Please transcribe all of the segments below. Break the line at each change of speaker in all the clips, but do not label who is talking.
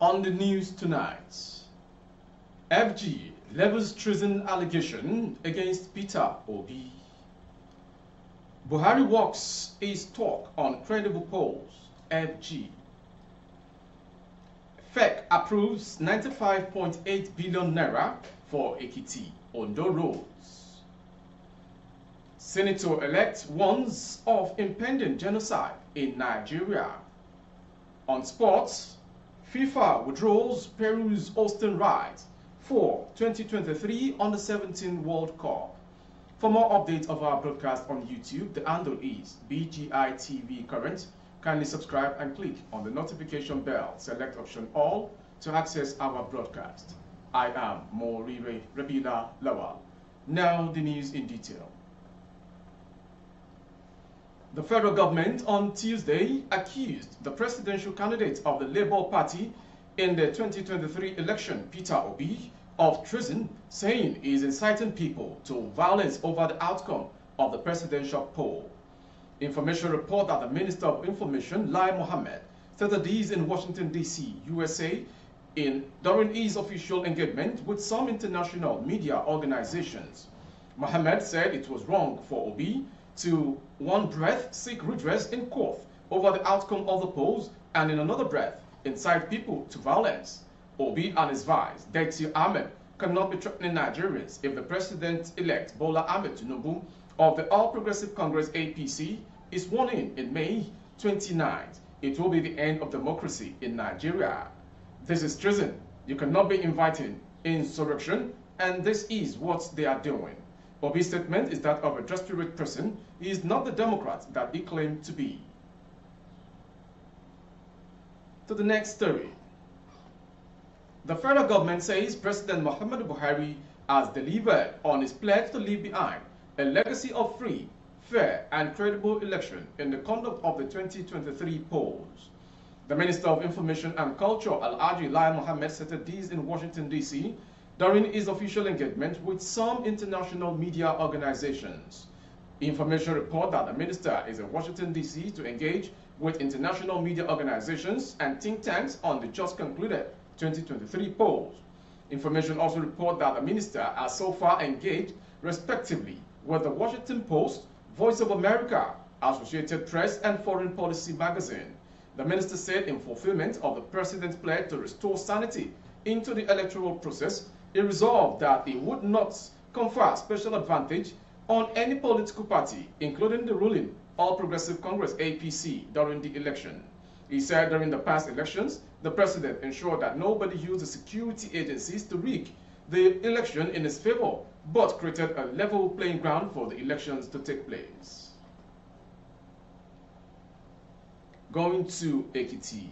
On the news tonight, FG levels treason allegation against Peter Obi. Buhari walks his talk on credible polls, FG. FEC approves 95.8 billion naira for Ekiti, Ondo roads. Senator-elect warns of impending genocide in Nigeria. On sports, FIFA withdraws Peru's hosting rights for 2023 Under-17 World Cup. For more updates of our broadcast on YouTube, the handle is BGI TV Current. Kindly subscribe and click on the notification bell. Select option all to access our broadcast. I am Morire Rabila Lawal. Now the news in detail. The federal government on Tuesday accused the presidential candidate of the Labour Party in the 2023 election, Peter Obi, of treason, saying he is inciting people to violence over the outcome of the presidential poll. Information report that the Minister of Information, Lai Mohammed, stated these in Washington, D.C., USA, during his official engagement with some international media organizations. Mohammed said it was wrong for Obi to one breath seek redress in court over the outcome of the polls and in another breath incite people to violence. Obi and his vice, Dexter Ahmed, cannot be threatening Nigerians if the president-elect Bola Ahmed Tinubu of the All Progressive Congress APC is sworn in May 29th. It will be the end of democracy in Nigeria. This is treason. You cannot be inviting insurrection, and this is what they are doing. Obi's statement is that of a desperate person. He is not the Democrat that he claimed to be. To the next story. The federal government says President Muhammadu Buhari has delivered on his pledge to leave behind a legacy of free, fair, and credible election in the conduct of the 2023 polls. The Minister of Information and Culture, Alhaji Lai Mohammed, stated these in Washington, D.C., during his official engagement with some international media organizations. Information report that the minister is in Washington, D.C. to engage with international media organizations and think tanks on the just concluded 2023 polls. Information also report that the minister has so far engaged respectively with the Washington Post, Voice of America, Associated Press, and Foreign Policy magazine. The minister said in fulfillment of the president's pledge to restore sanity into the electoral process, he resolved that he would not confer special advantage on any political party, including the ruling All Progressive Congress APC, during the election. He said during the past elections, the president ensured that nobody used the security agencies to rig the election in his favor, but created a level playing ground for the elections to take place. Going to Ekiti.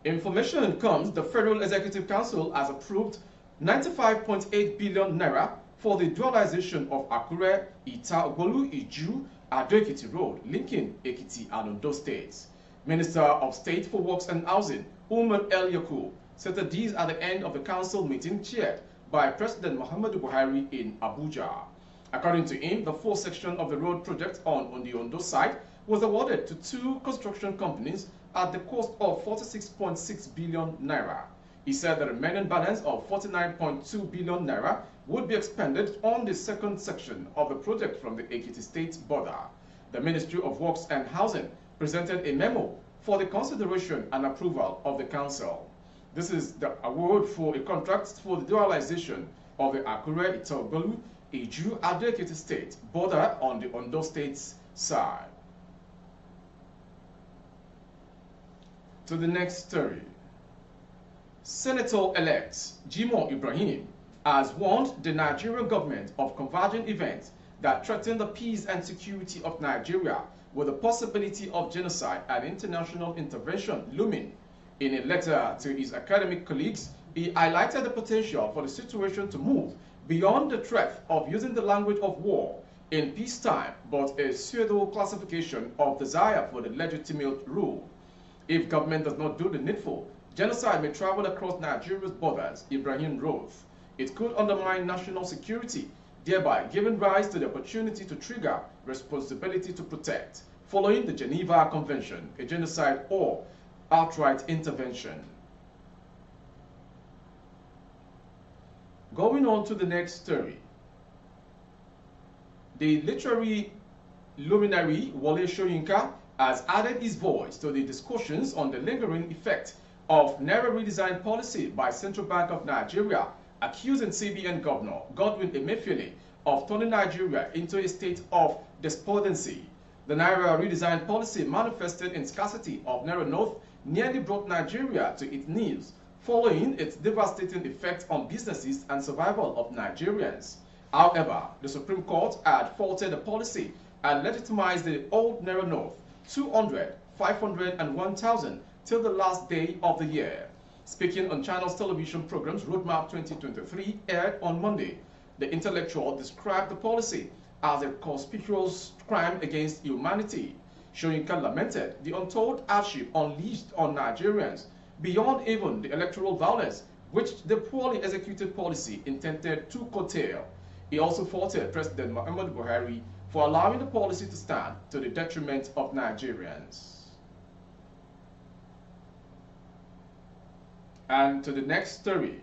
Information comes, the Federal Executive Council has approved 95.8 billion naira for the dualization of Akure, Ita-Ogbolu, Iju, Ado-Ekiti Road, linking Ekiti and Ondo states. Minister of State for Works and Housing, Umar El Yakub, said that these are the end of the council meeting chaired by President Muhammadu Buhari in Abuja. According to him, the fourth section of the road project on the Ondo site was awarded to two construction companies at the cost of 46.6 billion naira. He said the remaining balance of 49.2 billion naira would be expended on the second section of the project from the Ekiti state border. The Ministry of Works and Housing presented a memo for the consideration and approval of the council. This is the award for a contract for the dualization of the Akure, Ita-Ogbolu, Iju, Ado-Ekiti state border on the Ondo state's side. To the next story. Senator-elect Jimoh Ibrahim has warned the Nigerian government of converging events that threaten the peace and security of Nigeria, with the possibility of genocide and international intervention looming. In a letter to his academic colleagues, he highlighted the potential for the situation to move beyond the threat of using the language of war in peacetime, but a pseudo classification of desire for the legitimate rule. If government does not do the needful, genocide may travel across Nigeria's borders, Ibrahim wrote. It could undermine national security, thereby giving rise to the opportunity to trigger responsibility to protect. Following the Geneva Convention, a genocide or outright intervention. Going on to the next story. The literary luminary Wole Soyinka has added his voice to the discussions on the lingering effect of Naira redesign policy by Central Bank of Nigeria, accusing CBN Governor Godwin Emefiele of turning Nigeria into a state of despondency. The Naira redesign policy, manifested in scarcity of Naira note, nearly brought Nigeria to its knees, following its devastating effect on businesses and survival of Nigerians. However, the Supreme Court had faulted the policy and legitimized the old Naira note, 200, 500, and 1,000 till the last day of the year. Speaking on Channel's television programs Roadmap 2023 aired on Monday, the intellectual described the policy as a conspicuous crime against humanity. Soyinka lamented the untold hardship unleashed on Nigerians beyond even the electoral violence which the poorly executed policy intended to curtail. He also faulted President Muhammadu Buhari for allowing the policy to stand to the detriment of Nigerians. And to the next story.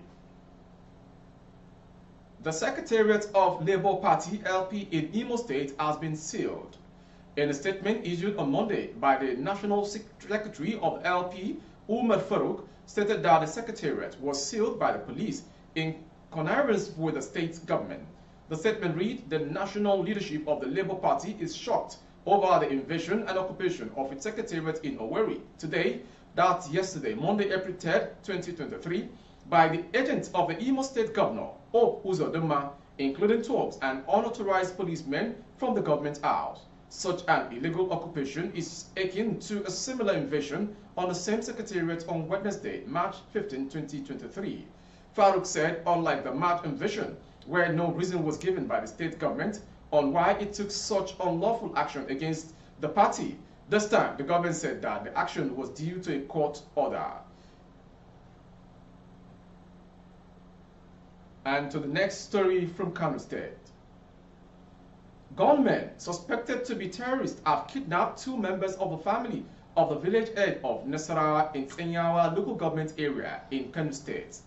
The Secretariat of Labour Party LP in Imo State has been sealed. In a statement issued on Monday by the National Secretary of LP, Umar Farouk, stated that the Secretariat was sealed by the police in connivance with the state government. The statement read, the national leadership of the Labour Party is shocked over the invasion and occupation of its Secretariat in Owerri today, that's yesterday, Monday, April 3rd, 2023, by the agents of the Imo State Governor, Hope Uzodinma, including troops and unauthorized policemen from the government house. Such an illegal occupation is akin to a similar invasion on the same Secretariat on Wednesday, March 15, 2023. Farouk said, unlike the March invasion, where no reason was given by the state government on why it took such unlawful action against the party, this time the government said that the action was due to a court order. And to the next story from Kano State. Gunmen suspected to be terrorists have kidnapped two members of the family of the village head of Nasarawa in Tsenyawa local government area in Kano State.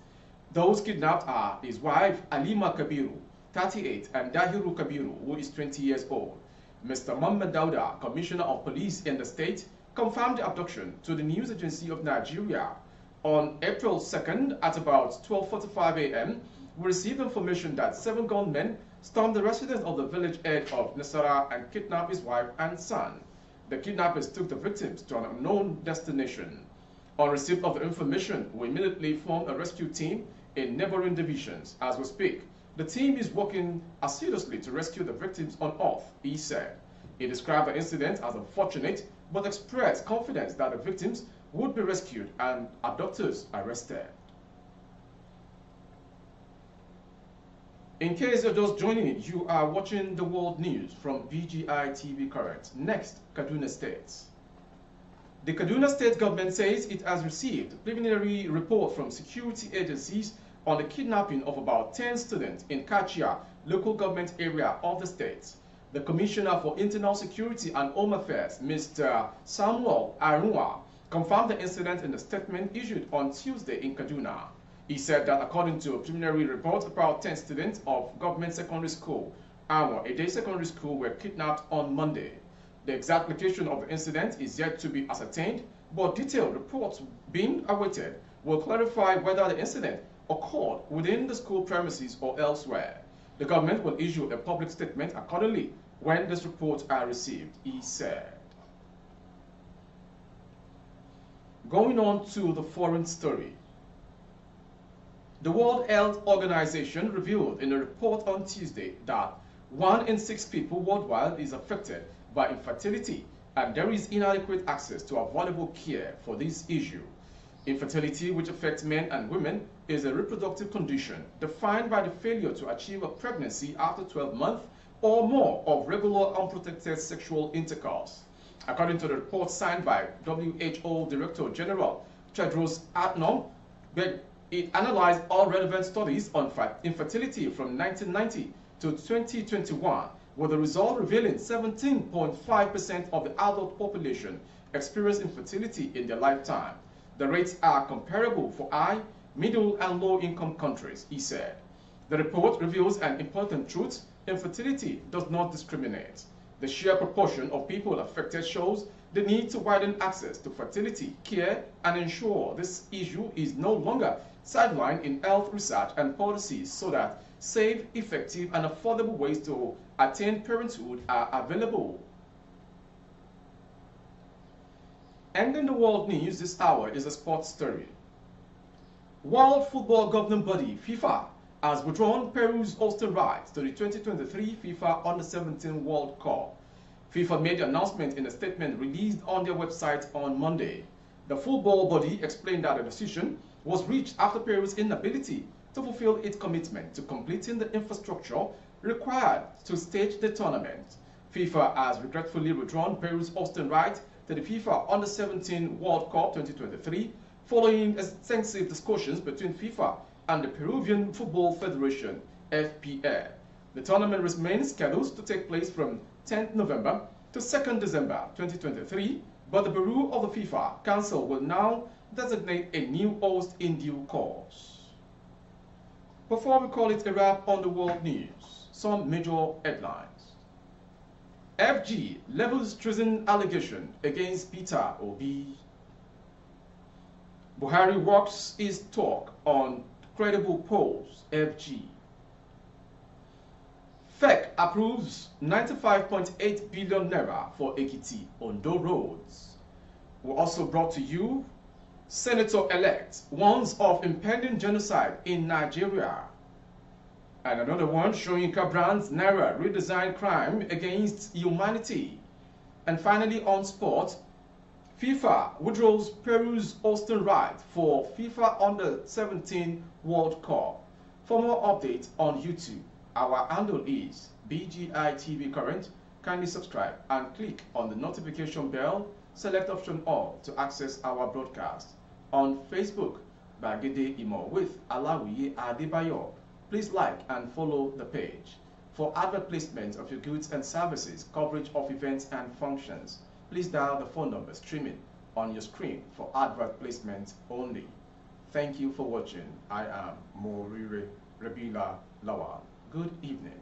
Those kidnapped are his wife Alima Kabiru, 38, and Dahiru Kabiru, who is 20 years old. Mr. Mohammed Dauda, Commissioner of Police in the state, confirmed the abduction to the news agency of Nigeria. On April 2nd at about 12:45 a.m., we received information that 7 gunmen stormed the residence of the village head of Nasara and kidnapped his wife and son. The kidnappers took the victims to an unknown destination. On receipt of the information, we immediately formed a rescue team in neighboring divisions. As we speak, the team is working assiduously to rescue the victims unearthed, he said. He described the incident as unfortunate, but expressed confidence that the victims would be rescued and abductors arrested. In case you're just joining it, you are watching the world news from BGI TV Current. Next, Kaduna State. The Kaduna State government says it has received a preliminary report from security agencies on the kidnapping of about 10 students in Kachia, local government area of the state. The Commissioner for Internal Security and Home Affairs, Mr. Samuel Arunwa, confirmed the incident in a statement issued on Tuesday in Kaduna. He said that according to a preliminary report, about 10 students of government secondary school, a day secondary school, were kidnapped on Monday. The exact location of the incident is yet to be ascertained, but detailed reports being awaited will clarify whether the incident occurred within the school premises or elsewhere. The government will issue a public statement accordingly when these reports are received, he said. Going on to the foreign story. The World Health Organization revealed in a report on Tuesday that 1 in 6 people worldwide is affected by infertility, and there is inadequate access to affordable care for this issue. Infertility, which affects men and women, is a reproductive condition defined by the failure to achieve a pregnancy after 12 months or more of regular unprotected sexual intercourse. According to the report signed by WHO Director General Tedros Adhanom, it analyzed all relevant studies on infertility from 1990 to 2021, with the result revealing 17.5% of the adult population experienced infertility in their lifetime. The rates are comparable for high, middle, and low-income countries, he said. The report reveals an important truth: infertility does not discriminate. The sheer proportion of people affected shows the need to widen access to fertility care and ensure this issue is no longer sidelined in health research and policies, so that safe, effective, and affordable ways to attain parenthood are available. Ending the world news this hour is a sports story. World Football Governing Body FIFA has withdrawn Peru's hosting rights to the 2023 FIFA Under-17 World Cup. FIFA made the announcement in a statement released on their website on Monday. The football body explained that the decision was reached after Peru's inability to fulfill its commitment to completing the infrastructure required to stage the tournament. FIFA has regretfully withdrawn Peru's hosting rights to the FIFA Under-17 World Cup 2023 following extensive discussions between FIFA and the Peruvian Football Federation, FPF. The tournament remains scheduled to take place from 10th November to 2nd December 2023, but the Bureau of the FIFA Council will now designate a new host in due course. Before we call it a wrap on the world news, some major headlines. FG levels treason allegation against Peter Obi. Buhari walks his talk on credible polls, FG. FEC approves 95.8 billion naira for Ekiti, Ondo roads. We also brought to you Senator-elect warns of impending genocide in Nigeria. And another one showing Cabran's Naira redesign crime against humanity. And finally on sport, FIFA withdraws Peru's hosting right for FIFA Under-17 World Cup. For more updates on YouTube, our handle is BGI TV Current. Kindly subscribe and click on the notification bell. Select option all to access our broadcast. On Facebook, Bagede Imo with Alawiye Adebayo. Please like and follow the page. For advert placement of your goods and services, coverage of events and functions, please dial the phone number streaming on your screen for advert placement only. Thank you for watching. I am Morire Rebila Lawal. Good evening.